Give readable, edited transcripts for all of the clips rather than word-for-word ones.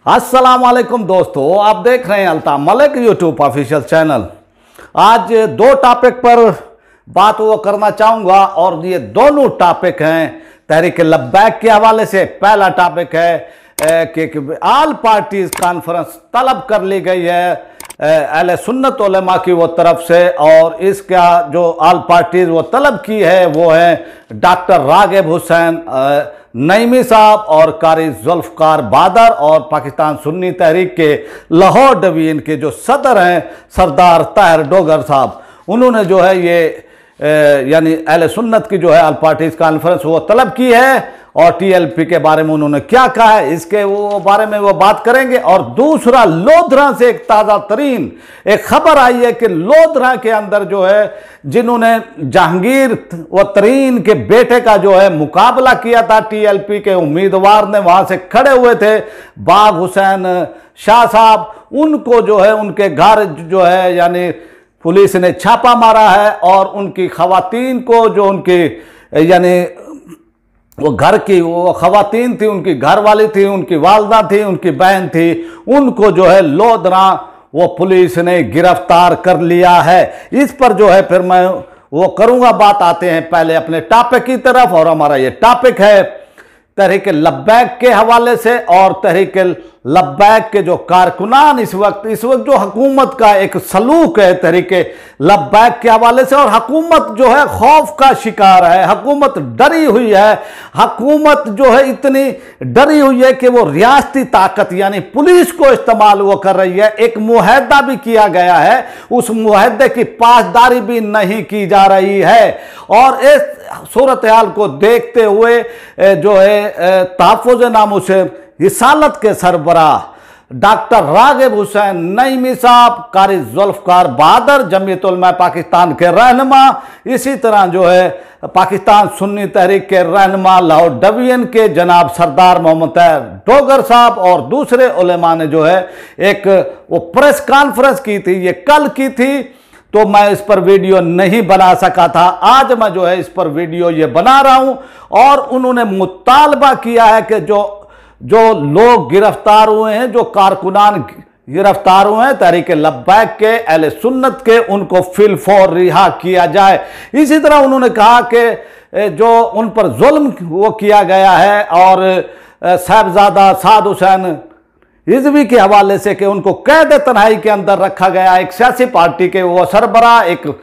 अस्सलाम वालेकुम दोस्तों, आप देख रहे हैं Altaf Malik YouTube official channel. आज दो टॉपिक पर बात वो करना चाहूँगा और ये दोनों टॉपिक हैं तहरीक लब्बैक के हवाले से। पहला टॉपिक है कि आल पार्टीज कॉन्फ्रेंस तलब कर ली गई है अहले सुन्नत उलमा की वो तरफ से, और इसका जो आल पार्टीज वो तलब की है वो है डॉक्टर रागिब हुसैन नईमी साहब और कारी जुल्फकार बादर और पाकिस्तान सुन्नी तहरीक के लाहौर डिवीजन के जो सदर हैं सरदार ताहिर डोगर साहब, उन्होंने जो है ये यानी अहले सुन्नत की जो है आल पार्टीज कॉन्फ्रेंस वो तलब की है। और टीएलपी के बारे में उन्होंने क्या कहा है इसके वो बारे में वो बात करेंगे। और दूसरा, लोधरा से एक ताज़ा तरीन एक खबर आई है कि लोधरा के अंदर जो है जिन्होंने जहांगीर व तरीन के बेटे का जो है मुकाबला किया था, टीएलपी के उम्मीदवार ने वहां से खड़े हुए थे बाग हुसैन शाह साहब, उनको जो है उनके घर जो है यानी पुलिस ने छापा मारा है और उनकी खवातीन को जो उनकी यानी वो घर की वो खवातीन थी, उनकी घर वाली थी, उनकी वालदा थी, उनकी बहन थी, उनको जो है लोधरा वो पुलिस ने गिरफ्तार कर लिया है। इस पर जो है फिर मैं वो करूंगा बात। आते हैं पहले अपने टॉपिक की तरफ, और हमारा ये टॉपिक है तहरीक लब्बैक के हवाले से। और तहरीक लब्बैक के जो कारकुनान इस वक्त जो हुकूमत का एक सलूक है तहरीक लब्बैक के हवाले से, और हुकूमत जो है खौफ का शिकार है, हुकूमत डरी हुई है, हुकूमत जो है इतनी डरी हुई है कि वो रियासती ताकत यानी पुलिस को इस्तेमाल वो कर रही है। एक मुआहदा भी किया गया है, उस मुआहदे की पासदारी भी नहीं की जा रही है। और इस सूरत हाल को देखते हुए जो है तहफ़्फ़ुज़ नामूस रिसालत के सरबराह डॉक्टर रागिब हुसैन नईमी साहब, कारी जुल्फकार बादर जमीयत उलमा पाकिस्तान के रहनुमा, इसी तरह जो है पाकिस्तान सुन्नी तहरीक के रहनुमा लाहौर डिवीजन के जनाब सरदार मोहम्मद ताहिर डोगर साहब और दूसरे उलेमा ने जो है एक वो प्रेस कॉन्फ्रेंस की थी, ये कल की थी, तो मैं इस पर वीडियो नहीं बना सका था। आज मैं जो है इस पर वीडियो ये बना रहा हूं। और उन्होंने मुतालबा किया है कि जो लोग गिरफ्तार हुए हैं, जो कारकुनान गिरफ्तार हुए हैं तहरीक लब्बैक के अहले सुन्नत के, उनको फिलफौर रिहा किया जाए। इसी तरह उन्होंने कहा कि जो उन पर जुल्म वो किया गया है और साहबजादा साद हुसैन रिजवी के हवाले से कि उनको कैद तन्हाई के अंदर रखा गया, एक सियासी पार्टी के वो सरबराह, एक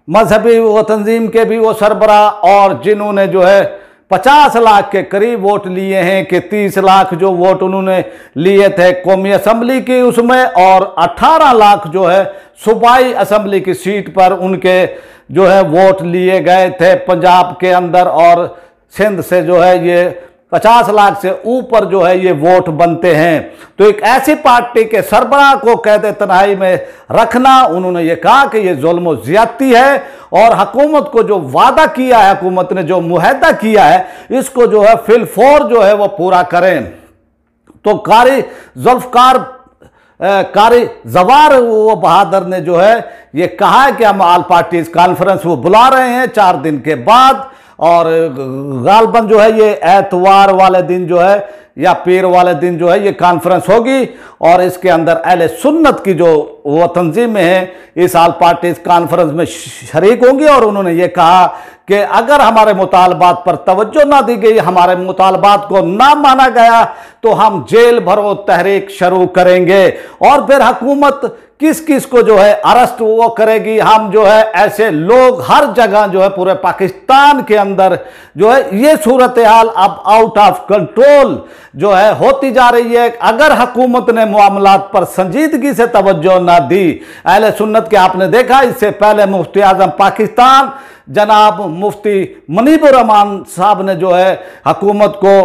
मजहबी वो तंजीम के भी वो सरबराह, और जिन्होंने जो है 50 लाख के करीब वोट लिए हैं कि 30 लाख जो वोट उन्होंने लिए थे कौमी असम्बली की उसमें, और 18 लाख जो है सूबाई असम्बली की सीट पर उनके जो है वोट लिए गए थे पंजाब के अंदर, और सिंध से जो है ये 50 लाख से ऊपर जो है ये वोट बनते हैं। तो एक ऐसी पार्टी के सरबराह को कैद तन्हाई में रखना, उन्होंने ये कहा कि ये जुल्म व ज्यादती है, और हुकूमत को जो वादा किया है, हुकूमत ने जो मुआहदा किया है, इसको जो है फिलफौर जो है वो पूरा करें। तो कारी जुल्फकार कारी जवार वो बहादुर ने जो है ये कहा है कि हम आल पार्टीज कॉन्फ्रेंस वो बुला रहे हैं 4 दिन के बाद, और गालबन जो है ये एतवार वाले दिन जो है या पीर वाले दिन जो है ये कॉन्फ्रेंस होगी, और इसके अंदर अहले सुन्नत की जो वो तंजीमें हैं इस आल पार्टीज कॉन्फ्रेंस में शरीक होंगी। और उन्होंने ये कहा कि अगर हमारे मुतालबात पर तवज्जो ना दी गई, हमारे मुतालबात को ना माना गया, तो हम जेल भरो तहरीक शुरू करेंगे। और फिर हुकूमत किस किस को जो है अरेस्ट वो करेगी, हम जो है ऐसे लोग हर जगह जो है पूरे पाकिस्तान के अंदर जो है ये सूरत हाल अब आउट ऑफ कंट्रोल जो है होती जा रही है। अगर हुकूमत ने मामलात पर संजीदगी से तवज्जो ना दी, अहले सुन्नत के आपने देखा इससे पहले मुफ्ती आजम पाकिस्तान जनाब मुफ्ती मुनीबुर रहमान साहब ने जो है हुकूमत को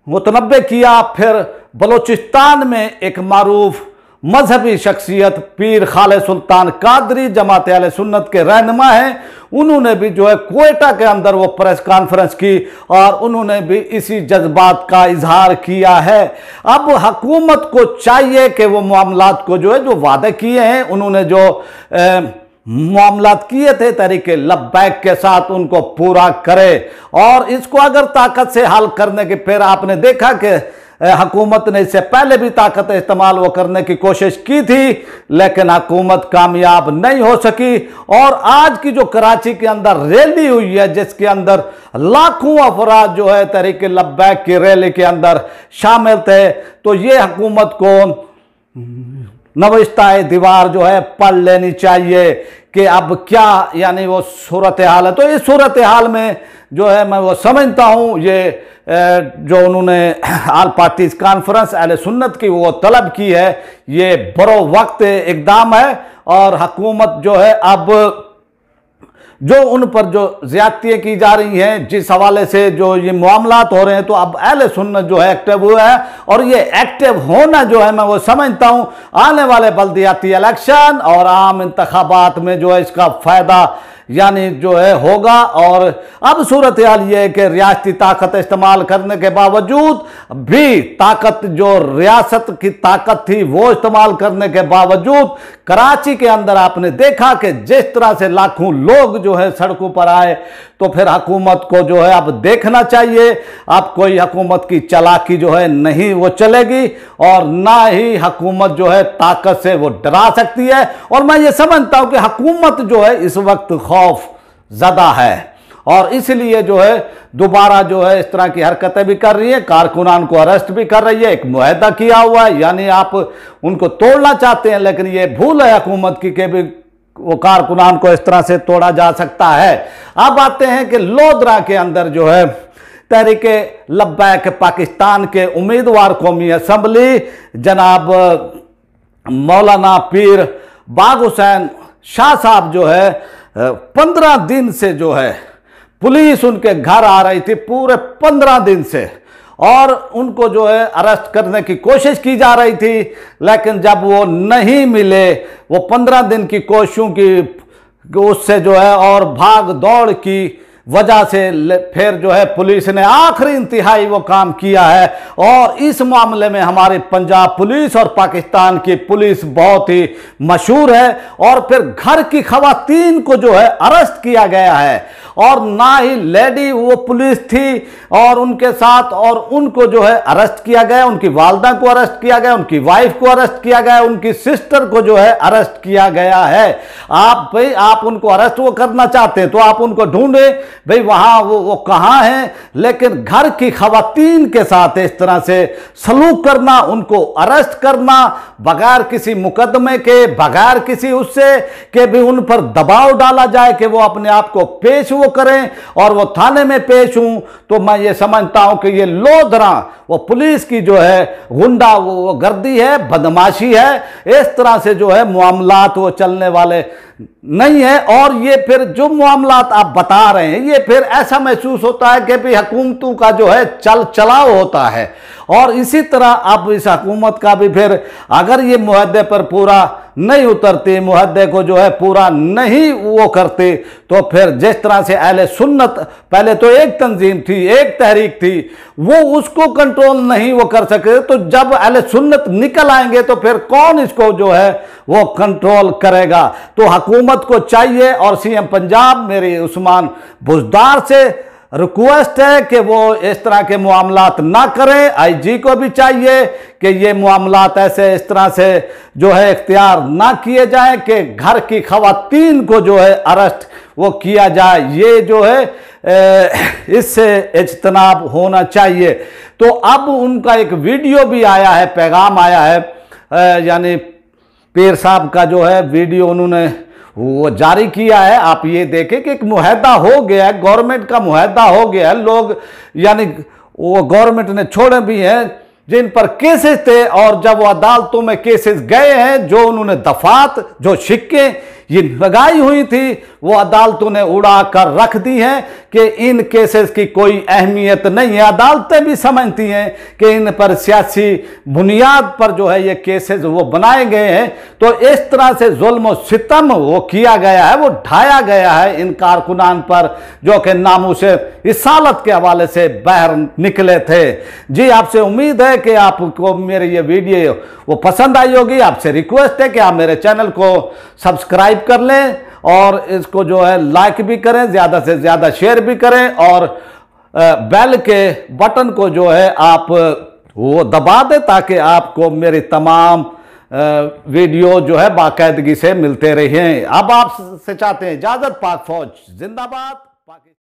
मुतनब्बे किया। फिर बलोचिस्तान में एक मारूफ मजहबी शख्सियत पीर खालिद सुल्तान कादरी जमात अहले सुन्नत के रहनुमा हैं, उन्होंने भी जो है क्वेटा के अंदर वो प्रेस कॉन्फ्रेंस की और उन्होंने भी इसी जज्बात का इजहार किया है। अब हुकूमत को चाहिए कि वो मामलात को जो है जो वादे किए हैं, उन्होंने जो मामलात किए थे तहरीक लब्बैक के साथ, उनको पूरा करे। और इसको अगर ताकत से हल करने के, फिर आपने देखा कि हुकूमत ने इससे पहले भी ताकत इस्तेमाल वो करने की कोशिश की थी, लेकिन हुकूमत कामयाब नहीं हो सकी। और आज की जो कराची के अंदर रैली हुई है, जिसके अंदर लाखों अफराद जो है तहरीक लब्बैक की रैली के अंदर शामिल थे, तो ये हुकूमत को नविश्ता दीवार जो है पढ़ लेनी चाहिए कि अब क्या यानी वो सूरत हाल है। तो इस सूरत हाल में जो है मैं वो समझता हूँ, ये जो उन्होंने आल पार्टीज कॉन्फ्रेंस अहले सुन्नत की वो तलब की है, ये बरो वक्त इकदाम है। और हुकूमत जो है अब जो उन पर जो ज्यादतियाँ की जा रही हैं, जिस हवाले से जो ये मामलात हो रहे हैं, तो अब अहले सुन्नत जो है एक्टिव हुआ है। और ये एक्टिव होना जो है मैं वो समझता हूँ आने वाले बल्दियाती इलेक्शन और आम इंतखाबात में जो है इसका फ़ायदा यानी जो है होगा। और अब सूरत हाल ये है कि रियासती ताकत इस्तेमाल करने के बावजूद भी, ताकत जो रियासत की ताकत थी वो इस्तेमाल करने के बावजूद, कराची के अंदर आपने देखा कि जिस तरह से लाखों लोग जो है सड़कों पर आए, तो फिर हुकूमत को जो है अब देखना चाहिए। अब कोई हुकूमत की चालाकी जो है नहीं वो चलेगी, और ना ही हुकूमत जो है ताकत से वो डरा सकती है। और मैं ये समझता हूँ कि हुकूमत जो है इस वक्त खौफ ज़्यादा है, और इसलिए जो है दोबारा जो है इस तरह की हरकतें भी कर रही है, कारकुनान को अरेस्ट भी कर रही है। एक मुआहदा किया हुआ है, यानी आप उनको तोड़ना चाहते हैं, लेकिन ये भूल है हुकूमत की कि भी वो कारकुनान को इस तरह से तोड़ा जा सकता है। अब आते हैं कि लोधरा के अंदर जो है तहरीक लब्बैक पाकिस्तान के उम्मीदवार कौमी असम्बली जनाब मौलाना पीर बाग हुसैन शाह साहब जो है 15 दिन से जो है पुलिस उनके घर आ रही थी, पूरे 15 दिन से, और उनको जो है अरेस्ट करने की कोशिश की जा रही थी। लेकिन जब वो नहीं मिले, वो 15 दिन की कोशिशों की उससे जो है और भाग दौड़ की वजह से फिर जो है पुलिस ने आखिरी इंतहाई वो काम किया है। और इस मामले में हमारी पंजाब पुलिस और पाकिस्तान की पुलिस बहुत ही मशहूर है। और फिर घर की खवातीन को जो है अरेस्ट किया गया है, और ना ही लेडी वो पुलिस थी और उनके साथ, और उनको जो है अरेस्ट किया गया, उनकी वालदा को अरेस्ट किया गया, उनकी वाइफ को अरेस्ट किया गया, उनकी सिस्टर को जो है अरेस्ट किया गया है। आप भाई आप उनको अरेस्ट वो करना चाहते हैं तो आप उनको ढूंढे भाई वहां वो कहां हैं, लेकिन घर की खवातीन के साथ इस तरह से सलूक करना, उनको अरेस्ट करना बगैर किसी मुकदमे के, बगैर किसी उससे कि भी उन पर दबाव डाला जाए कि वो अपने आप को पेश वो करें और वो थाने में पेश हूं, तो मैं ये समझता हूं कि ये लोधरा वो पुलिस की जो है गुंडा वो गर्दी है, बदमाशी है। इस तरह से जो है मामलात वो चलने वाले नहीं है। और ये फिर जो मामलात आप बता रहे हैं, ये फिर ऐसा महसूस होता है कि भी हुकूमतों का जो है चलाव होता है। और इसी तरह अब इस हुकूमत का भी फिर अगर ये मुहद्दे पर पूरा नहीं उतरती, मुहद्दे को जो है पूरा नहीं वो करते, तो फिर जिस तरह से अहले सुन्नत पहले तो एक तंजीम थी, एक तहरीक थी, वो उसको कंट्रोल नहीं वो कर सके, तो जब अहले सुन्नत निकल आएंगे तो फिर कौन इसको जो है वो कंट्रोल करेगा। तो हुकूमत को चाहिए, और सीएम पंजाब मेरी उस्मान बुज़दार से रिक्वेस्ट है कि वो इस तरह के मामलात ना करें। आईजी को भी चाहिए कि ये मामलात ऐसे इस तरह से जो है इख्तियार ना किए जाएं कि घर की खवातीन को जो है अरेस्ट वो किया जाए। ये जो है इससे इज्तनाब होना चाहिए। तो अब उनका एक वीडियो भी आया है, पैगाम आया है, यानी पीर साहब का जो है वीडियो उन्होंने वो जारी किया है। आप ये देखें कि एक मुहद्दा हो गया है, गवर्नमेंट का मुहद्दा हो गया है, लोग यानी वो गवर्नमेंट ने छोड़े भी हैं जिन पर केसेस थे, और जब वो अदालतों में केसेस गए हैं, जो उन्होंने दफात जो शिक्के ये लगाई हुई थी वो अदालतों ने उड़ा कर रख दी हैं कि इन केसेस की कोई अहमियत नहीं है। अदालतें भी समझती हैं कि इन पर सियासी बुनियाद पर जो है ये केसेस वो बनाए गए हैं। तो इस तरह से जुल्म और सितम वो किया गया है, वो ढाया गया है इन कारकुनान पर जो कि नामूसे रिसालत के हवाले से बाहर निकले थे। जी, आपसे उम्मीद है कि आपको मेरी ये वीडियो वो पसंद आई होगी। आपसे रिक्वेस्ट है कि आप मेरे चैनल को सब्सक्राइब कर लें और इसको जो है लाइक भी करें, ज़्यादा से ज़्यादा शेयर भी करें, और बेल के बटन को जो है आप वो दबा दें ताकि आपको मेरी तमाम वीडियो जो है बाकायदगी से मिलते रहें। अब आपसे चाहते हैं इजाजत। पाक फौज जिंदाबाद।